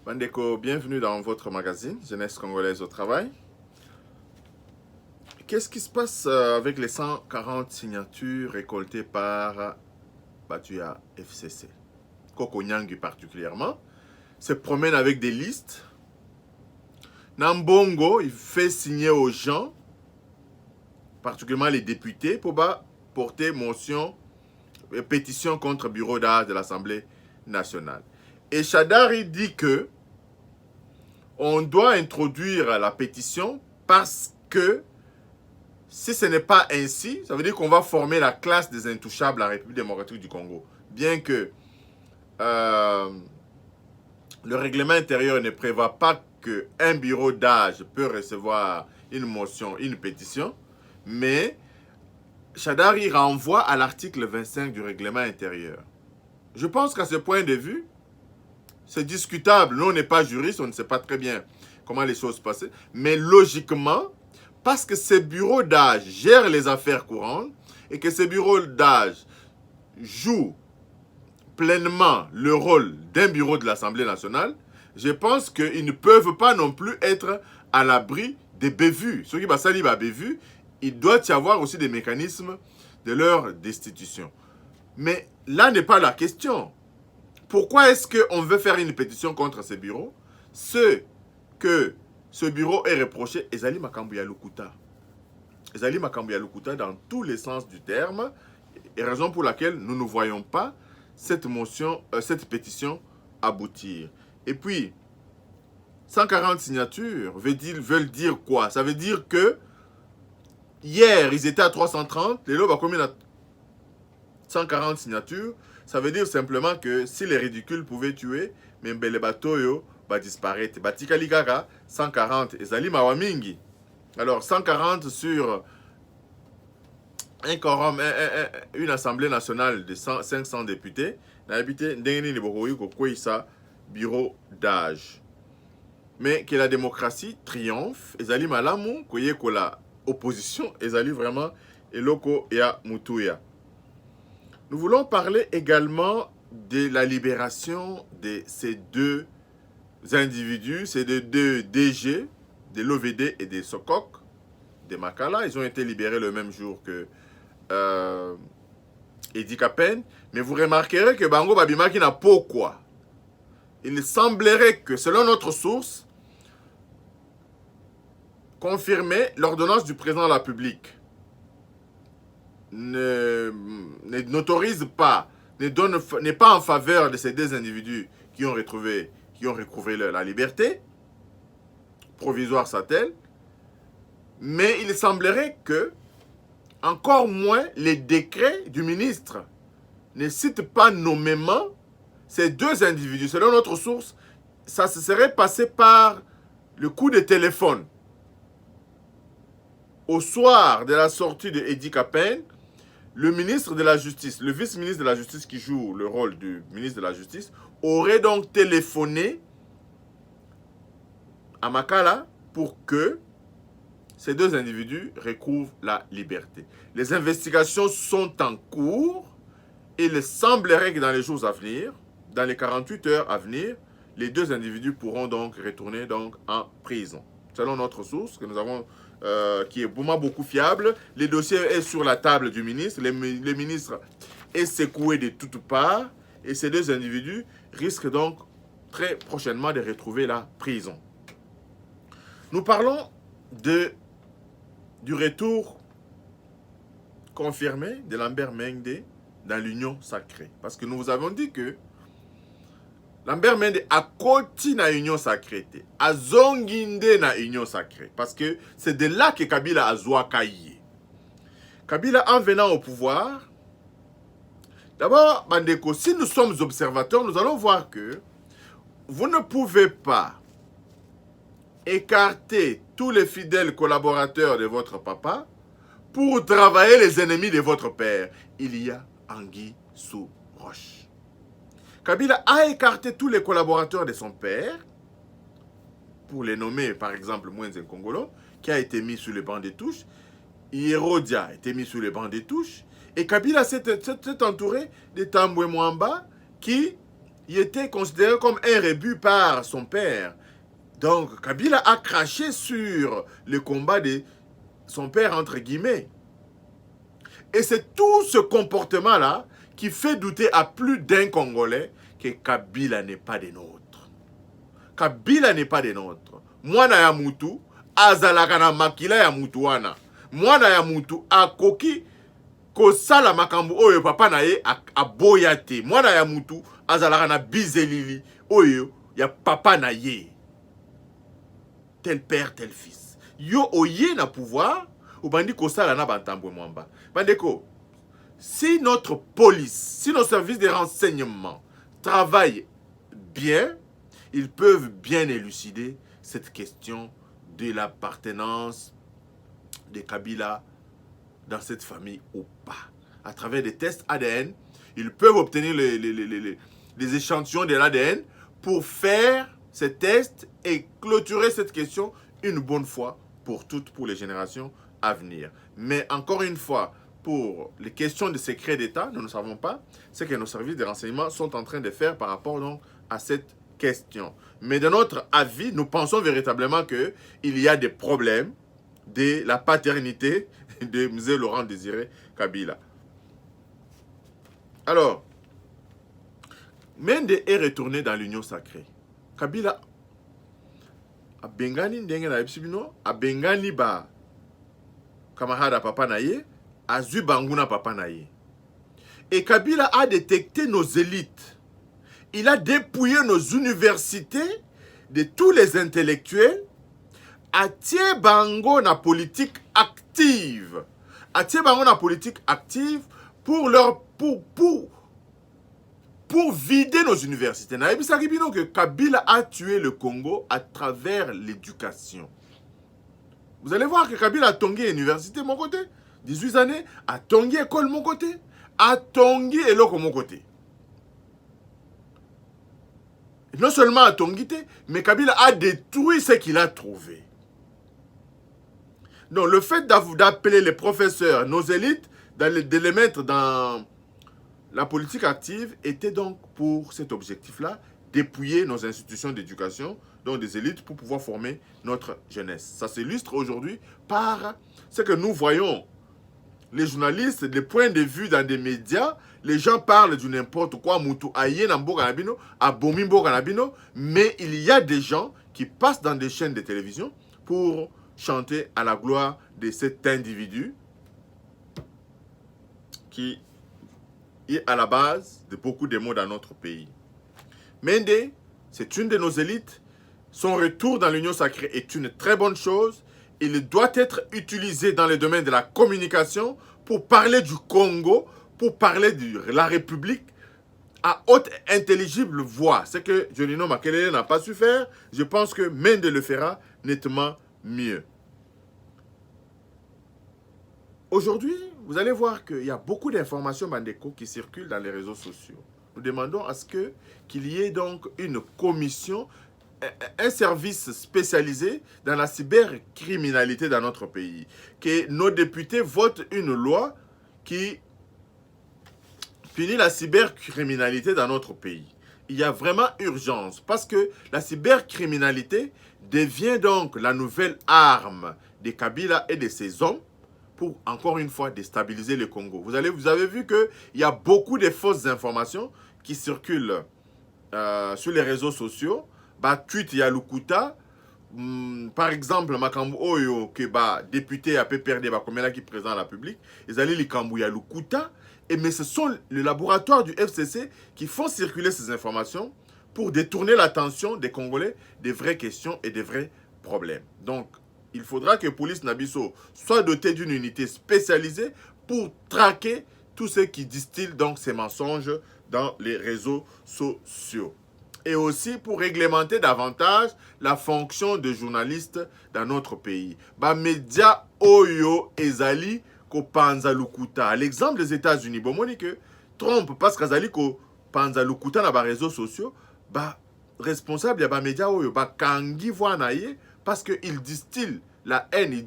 Bandeko, bienvenue dans votre magazine Jeunesse congolaise au travail. Qu'est-ce qui se passe avec les 140 signatures récoltées par Batuya FCC? Koko Nyangi particulièrement se promène avec des listes. Nambongo, il fait signer aux gens, particulièrement les députés, pour porter pétition contre le bureau d'art de l'Assemblée nationale. Et Shadari dit que on doit introduire la pétition parce que si ce n'est pas ainsi, ça veut dire qu'on va former la classe des intouchables en République démocratique du Congo. Bien que le règlement intérieur ne prévoit pas qu'un bureau d'âge peut recevoir une motion, une pétition, mais Shadari renvoie à l'article 25 du règlement intérieur. Je pense qu'à ce point de vue, c'est discutable. Nous, on n'est pas juriste, on ne sait pas très bien comment les choses passent. Mais logiquement, parce que ces bureaux d'âge gèrent les affaires courantes et que ces bureaux d'âge jouent pleinement le rôle d'un bureau de l'Assemblée nationale, je pense qu'ils ne peuvent pas non plus être à l'abri des bévues. Ceux qui vont salir à bévues, il doit y avoir aussi des mécanismes de leur destitution. Mais là n'est pas la question. Pourquoi est-ce qu'on veut faire une pétition contre ces bureaux? Ce que ce bureau est reproché, Ezali Makambu Yalukuta. Ezali Makambu Yalukuta dans tous les sens du terme, et raison pour laquelle nous ne voyons pas cette pétition aboutir. Et puis, 140 signatures veulent dire quoi? Ça veut dire que hier, ils étaient à 330, les lots ont combien à 140 signatures. Ça veut dire simplement que si les ridicules pouvaient tuer, même les bateaux va disparaître. Batika Ligara, 140, Ezali Mawamingi. Alors, 140 sur un quorum, une assemblée nationale de 500 députés, bureau d'âge. Mais que la démocratie triomphe, Ezali Malamu, que la opposition, Ezali vraiment, Eloko ya Mutuya. Nous voulons parler également de la libération de ces deux individus, ces deux DG, de l'OVD et des Sokok, de Makala. Ils ont été libérés le même jour que Edi Kapen. Mais vous remarquerez que Bango Babimaki n'a pas quoi. Il semblerait que, selon notre source, confirmer l'ordonnance du président de la République n'autorise pas, n'est pas en faveur de ces deux individus qui ont recouvré la liberté, provisoire soit-elle, mais il semblerait que, encore moins, les décrets du ministre ne citent pas nommément ces deux individus. Selon notre source, ça se serait passé par le coup de téléphone. Au soir de la sortie de Edi Kapen, le ministre de la Justice, le vice-ministre de la Justice qui joue le rôle du ministre de la Justice, aurait donc téléphoné à Makala pour que ces deux individus recouvrent la liberté. Les investigations sont en cours et il semblerait que dans les jours à venir, dans les 48 heures à venir, les deux individus pourront donc retourner donc en prison. Selon notre source que nous avons qui est beaucoup fiable. Le dossier est sur la table du ministre. Le ministre est secoué de toutes parts. Et ces deux individus risquent donc très prochainement de retrouver la prison. Nous parlons du retour confirmé de Lambert Mende dans l'union sacrée. Parce que nous vous avons dit que Lambert Mende a koti na union sacrée, a zonginde na union sacrée. Parce que c'est de là que Kabila a zoa kaye. Kabila, en venant au pouvoir, d'abord, Bandeko, si nous sommes observateurs, nous allons voir que vous ne pouvez pas écarter tous les fidèles collaborateurs de votre papa pour travailler les ennemis de votre père. Il y a anguille sous roche. Kabila a écarté tous les collaborateurs de son père, pour les nommer par exemple Mwenze Nkongolo, qui a été mis sur le banc des touches, Hierodia a été mis sur le banc des touches, et Kabila s'est entouré de Tambwe Mwamba, qui il était considéré comme un rébut par son père. Donc, Kabila a craché sur le combat de son père, entre guillemets. Et c'est tout ce comportement-là qui fait douter à plus d'un Congolais que Kabila n'est pas des nôtres. Kabila n'est pas des nôtres. Mwana ya mutu, azalaka na makila ya mutu wana. Mwana ya mutu akoki kosala makambo oyo papa na ye aboya te. Mwana ya mutu azalaka na bizelili oyo ya papa na ye. Tel père, tel fils. Yo oye na pouvoir, ou bandi kosala na bantambwe mwamba. Bandeko, si notre police, si nos services de renseignement travaillent bien, ils peuvent bien élucider cette question de l'appartenance de Kabila dans cette famille ou pas. À travers des tests ADN, ils peuvent obtenir les échantillons de l'ADN pour faire ces tests et clôturer cette question une bonne fois pour toutes, pour les générations à venir. Mais encore une fois, pour les questions de secret d'État, nous ne savons pas ce que nos services de renseignement sont en train de faire par rapport donc à cette question. Mais de notre avis, nous pensons véritablement qu'il y a des problèmes de la paternité de M. Laurent Désiré Kabila. Alors, Mende est retourné dans l'union sacrée. Kabila a bengani ndenge na ebisibino, a bengani ba camarade papa na ye, a zui banguna papa na ye. Et Kabila a détecté nos élites. Il a dépouillé nos universités de tous les intellectuels. Atie bango na politique active. Atie bango na politique active pour vider nos universités. Na ebisaki bino que Kabila a tué le Congo à travers l'éducation. Vous allez voir que Kabila a tongué université mon côté, 18 années, a tongué école mon côté, a tongué eloko mon côté. Non seulement a tongué, mais Kabila a détruit ce qu'il a trouvé. Donc le fait d'appeler les professeurs, nos élites, de les mettre dans la politique active était donc pour cet objectif-là, dépouiller nos institutions d'éducation, donc des élites, pour pouvoir former notre jeunesse. Ça s'illustre aujourd'hui par ce que nous voyons. Les journalistes, les points de vue dans des médias, les gens parlent du n'importe quoi, mais il y a des gens qui passent dans des chaînes de télévision pour chanter à la gloire de cet individu qui est à la base de beaucoup de maux dans notre pays. Mende, c'est une de nos élites. Son retour dans l'Union sacrée est une très bonne chose. Il doit être utilisé dans le domaine de la communication pour parler du Congo, pour parler de la République à haute intelligible voix. Ce que Jonino Makelele n'a pas su faire, je pense que Mende le fera nettement mieux. Aujourd'hui, vous allez voir qu'il y a beaucoup d'informations Bandeko qui circulent dans les réseaux sociaux. Nous demandons à ce qu'il y ait donc une commission, un service spécialisé dans la cybercriminalité dans notre pays. Que nos députés votent une loi qui punit la cybercriminalité dans notre pays. Il y a vraiment urgence parce que la cybercriminalité devient donc la nouvelle arme de Kabila et de ses hommes pour, encore une fois, déstabiliser le Congo. Vous avez vu qu'il y a beaucoup de fausses informations qui circulent sur les réseaux sociaux. Tweet ya Lukuta, par exemple, Makambu Oyo, que député a PPRD, qui présent à la République, ils allaient les Kambu ya Lukuta, mais ce sont les laboratoires du FCC qui font circuler ces informations pour détourner l'attention des Congolais des vraies questions et des vrais problèmes. Donc, il faudra que Police Nabiso soit dotée d'une unité spécialisée pour traquer tous ceux qui distillent donc ces mensonges dans les réseaux sociaux. Et aussi pour réglementer davantage la fonction de journaliste dans notre pays. Média Oyo Ezali ko Panza Lukuta. À l'exemple des États-Unis, bon, que Trump, parce qu'Azali ko Panza Lukuta dans les réseaux sociaux, responsable de média Oyo, Kangi Voanaye, parce qu'il distille la haine, il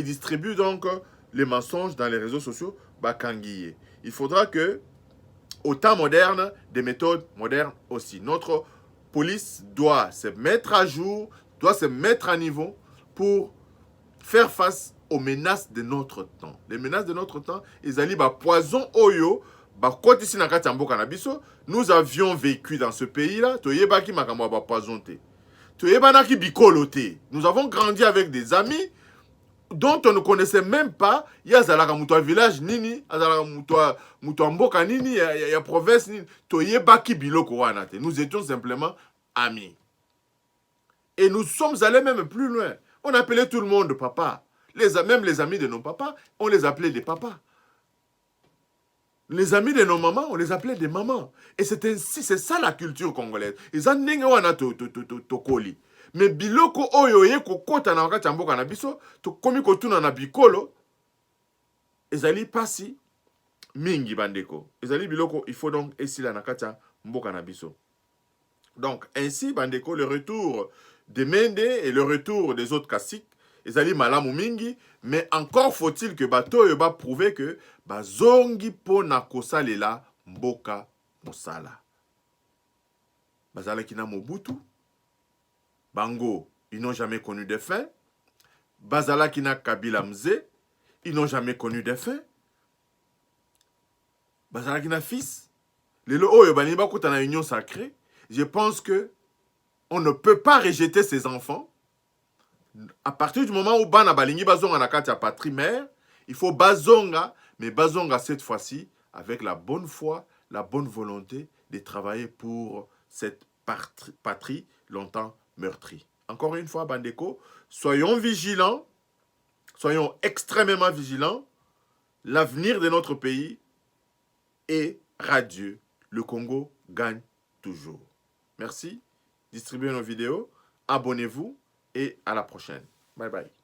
distribue donc les mensonges dans les réseaux sociaux, Kangiye. Il faudra que au temps moderne, des méthodes modernes aussi. Notre police doit se mettre à jour, doit se mettre à niveau pour faire face aux menaces de notre temps. Les menaces de notre temps, ils allaient poison oyo, nous avions vécu dans ce pays-là, nous avons grandi avec des amis dont on ne connaissait même pas. Il y a Zalaka Moutoua village nini, Zalaka Moutoua Mboka nini, il y a province nini. Toyebaki biloko wanate. Nous étions simplement amis. Et nous sommes allés même plus loin. On appelait tout le monde papa. Même les amis de nos papas, on les appelait des papas. Les amis de nos mamans, on les appelait des mamans. Et c'est ça la culture congolaise. Ils ont dit que mais biloko oyo ye kokota na wakati mboka na biso to komi kotuna na bikolo ezali pasi mingi bandeko. Ezali biloko il faut donc esila na kati mboka na biso. Donc ainsi bandeko, le retour de Mende et le retour des autres caciques ezali malamu mingi, mais encore faut-il que bato yo ba prouver que bazongi po na kosalela mboka mosala. Bazala kina Mobutu Bango, ils n'ont jamais connu de faim. Bazala Kina Kabila Mze, ils n'ont jamais connu de faim. Bazala Kina fils. Lelo Oyo Baniba Koutana Union Sacrée. Je pense que on ne peut pas rejeter ses enfants. À partir du moment où Bana Balingi Bazonga Nakati a patrie mère, il faut Bazonga, mais Bazonga cette fois-ci avec la bonne foi, la bonne volonté de travailler pour cette patrie longtemps meurtri. Encore une fois, Bandeko, soyons vigilants, soyons extrêmement vigilants. L'avenir de notre pays est radieux. Le Congo gagne toujours. Merci. Distribuez nos vidéos, abonnez-vous et à la prochaine. Bye bye.